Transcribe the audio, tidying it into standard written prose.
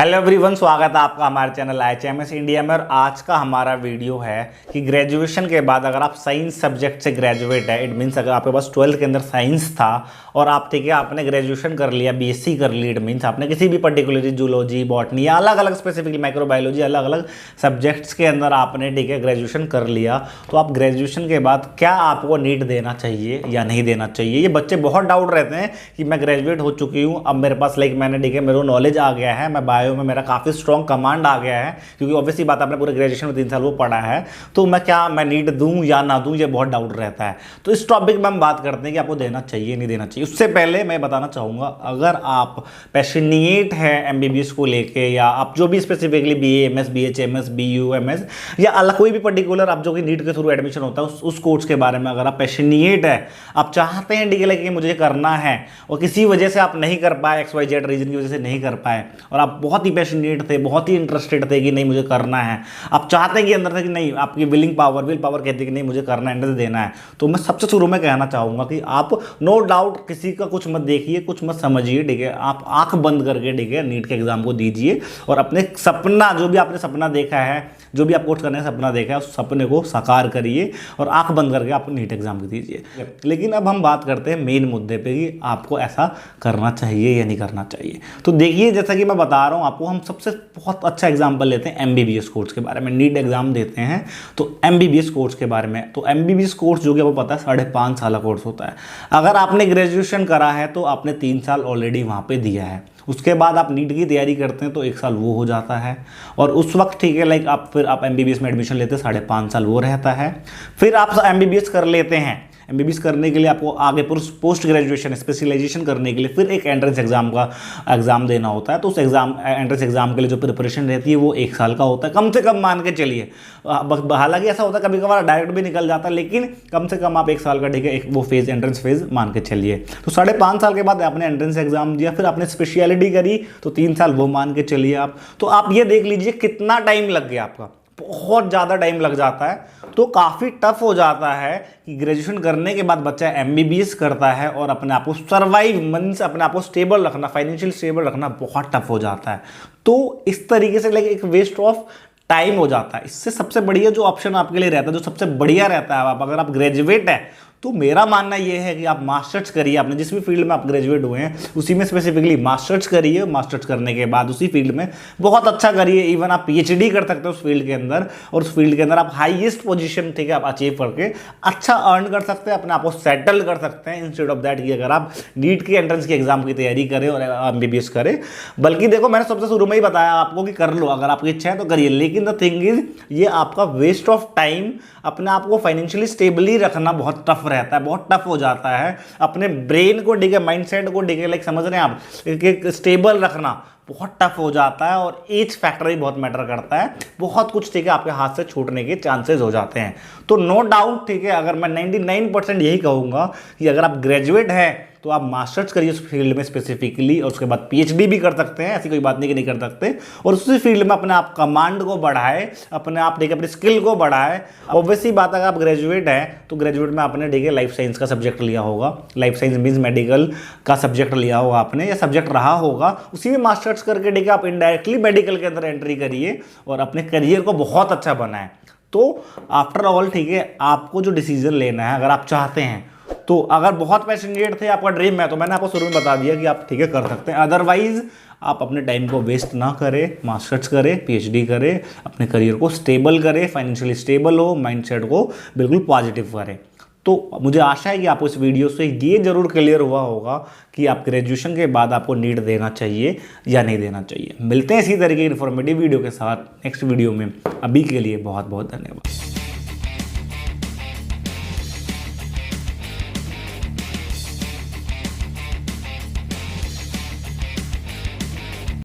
Hello everyone, स्वागत है आपका हमारे चैनल IHMS इंडिया में। और आज का हमारा वीडियो है कि ग्रेजुएशन के बाद अगर आप साइंस सब्जेक्ट से ग्रेजुएट है, इट मीन्स अगर आपके पास 12th के अंदर साइंस था और आप ठीक है आपने ग्रेजुएशन कर लिया, BSc कर ली, इट मीन्स आपने किसी भी पर्टिकुलरली जूलॉजी, बॉटनी या अलग अलग स्पेसिफिकली माइक्रोबायोलॉजी अलग अलग सब्जेक्ट्स के अंदर आपने ठीक है ग्रेजुएशन कर लिया, तो आप ग्रेजुएशन के बाद क्या आपको नीट देना चाहिए या नहीं देना चाहिए। ये बच्चे बहुत डाउट रहते हैं कि मैं ग्रेजुएट हो चुकी हूँ, अब मेरे पास मैंने ठीक है मेरे को नॉलेज आ गया है, मैं बायो में मेरा काफ़ी स्ट्रॉन्ग कमांड आ गया है, क्योंकि ऑब्वियसली बात आपने पूरे ग्रेजुएशन में 3 साल वो पढ़ा है, तो मैं नीट दूं या ना दूं, ये बहुत डाउट रहता है। तो इस टॉपिक में हम बात करते हैं कि आपको देना चाहिए नहीं देना चाहिए। उससे पहले मैं बताना चाहूँगा, अगर आप पैशनेट है MBBS को लेके, या आप जो भी specifically BA MS BHMS BU MS या अलग कोई भी पर्टिकुलर आप जो कि नीट के थ्रू एडमिशन होता है उस कोर्स के बारे में अगर आप पैशनेट है, आप चाहते हैं ठीक है कि मुझे करना है और किसी वजह से आप नहीं कर पाए, XYZ रीजन की वजह से नहीं कर पाए, और आप बहुत ही पैशनेट थे, बहुत ही इंटरेस्टेड थे कि नहीं मुझे करना है, आप चाहते हैं कि अंदर से कि नहीं, आपकी विल पावर कहती है कि नहीं मुझे करना है, एंट्रेंस देना है, तो मैं सबसे शुरू में कहना चाहूँगा कि आप नो डाउट किसी का कुछ मत देखिए, कुछ मत समझिए, ठीक है, आप आंख बंद करके ठीक है नीट के एग्जाम को दीजिए और अपने सपना, जो भी आपने सपना देखा है, जो भी आप कोर्स करने का सपना देखा है, उस सपने को साकार करिए और आंख बंद करके आप नीट एग्जाम को दीजिए। लेकिन अब हम बात करते हैं मेन मुद्दे पे कि आपको ऐसा करना चाहिए या नहीं करना चाहिए। तो देखिए, जैसा कि मैं बता रहा हूँ आपको, हम सबसे बहुत अच्छा एग्जाम्पल लेते हैं MBBS कोर्स के बारे में। नीट एग्जाम देते हैं तो MBBS कोर्स के बारे में, तो MBBS कोर्स जो कि आपको पता है 5.5 साल का कोर्स होता है। अगर आपने ग्रेजुएशन करा है तो आपने 3 साल ऑलरेडी वहाँ पे दिया है, उसके बाद आप नीट की तैयारी करते हैं तो 1 साल वो हो जाता है, और उस वक्त ठीक है फिर आप MBBS में एडमिशन लेते हैं, 5.5 साल वो रहता है। फिर आप MBBS कर लेते हैं, MBBS करने के लिए आपको आगे पोस्ट ग्रेजुएशन स्पेशलाइजेशन करने के लिए फिर एक एंट्रेंस एग्जाम देना होता है, तो उस एंट्रेंस एग्जाम के लिए जो प्रिपरेशन रहती है वो 1 साल का होता है, कम से कम मान के चलिए। हालांकि ऐसा होता है कभी कभार डायरेक्ट भी निकल जाता है, लेकिन कम से कम आप 1 साल का ठीक है वो फेज, एंट्रेंस फेज मान के चलिए। तो 5.5 साल के बाद आपने एंट्रेंस एग्जाम दिया, फिर आपने स्पेशलिटी करी तो 3 साल वो मान के चलिए आप। तो आप ये देख लीजिए कितना टाइम लग गया आपका, बहुत ज़्यादा टाइम लग जाता है। तो काफ़ी टफ हो जाता है कि ग्रेजुएशन करने के बाद बच्चा MBBS करता है और अपने आप को सर्वाइव, मींस अपने आप को स्टेबल रखना, फाइनेंशियल स्टेबल रखना बहुत टफ हो जाता है। तो इस तरीके से एक वेस्ट ऑफ टाइम हो जाता है। इससे सबसे बढ़िया जो ऑप्शन आपके लिए रहता है, जो सबसे बढ़िया रहता है, अगर आप ग्रेजुएट है तो मेरा मानना यह है कि आप मास्टर्स करिए, आपने जिस भी फील्ड में आप ग्रेजुएट हुए हैं उसी में स्पेसिफिकली मास्टर्स करिए। मास्टर्स करने के बाद उसी फील्ड में बहुत अच्छा करिए, इवन आप PhD कर सकते हो उस फील्ड के अंदर, और उस फील्ड के अंदर आप हाईएस्ट पोजीशन ठीक है आप अचीव करके अच्छा अर्न कर सकते हैं, अपने आप को सेटल कर सकते हैं, इंस्टेड ऑफ दैट कि अगर आप नीट की एंट्रेंस की एग्जाम की तैयारी करें और MBBS करें। बल्कि देखो, मैंने सबसे शुरू में ही बताया आपको कि कर लो, अगर आपकी इच्छा है तो करिए, लेकिन द थिंग इज ये आपका वेस्ट ऑफ टाइम, अपने आप को फाइनेंशियली स्टेबली रखना बहुत टफ रहता है, बहुत टफ हो जाता है। अपने ब्रेन को ठीक है, माइंडसेट को ठीक है समझ रहे हैं आप, एक स्टेबल रखना बहुत टफ हो जाता है, और एज फैक्टर भी बहुत मैटर करता है। बहुत कुछ ठीक है आपके हाथ से छूटने के चांसेस हो जाते हैं। तो नो डाउट ठीक है, अगर मैं 99% यही कहूँगा कि अगर आप ग्रेजुएट हैं तो आप मास्टर्स करिए उस फील्ड में स्पेसिफिकली, और उसके बाद PhD भी कर सकते हैं, ऐसी कोई बात नहीं कि नहीं कर सकते, और उसी फील्ड में अपने आप कमांड को बढ़ाए, अपने आप ठीक है अपनी स्किल को बढ़ाए। ऑब्वियसली बात, अगर आप ग्रेजुएट हैं तो ग्रेजुएट में आपने ठीक है लाइफ साइंस का सब्जेक्ट लिया होगा, लाइफ साइंस मीन्स मेडिकल का सब्जेक्ट लिया होगा आपने, या सब्जेक्ट रहा होगा, उसी में मास्टर्स करके ठीक है आप इनडायरेक्टली मेडिकल के अंदर एंट्री करिए और अपने करियर को बहुत अच्छा बनाए। तो आफ्टर ऑल ठीक है आपको जो डिसीजन लेना है, अगर आप चाहते हैं तो, अगर बहुत पैशनेट थे, आपका ड्रीम है, तो मैंने आपको शुरू में बता दिया कि आप ठीक है कर सकते हैं। अदरवाइज आप अपने टाइम को वेस्ट ना करें, मास्टर्स करें, PhD करें, अपने करियर को स्टेबल करें, फाइनेंशियली स्टेबल हो, माइंडसेट को बिल्कुल पॉजिटिव करें। तो मुझे आशा है कि आपको इस वीडियो से ये जरूर क्लियर हुआ होगा कि आप ग्रेजुएशन के बाद आपको नीट देना चाहिए या नहीं देना चाहिए। मिलते हैं इसी तरीके की इन्फॉर्मेटिव वीडियो के साथ नेक्स्ट वीडियो में। अभी के लिए बहुत बहुत धन्यवाद।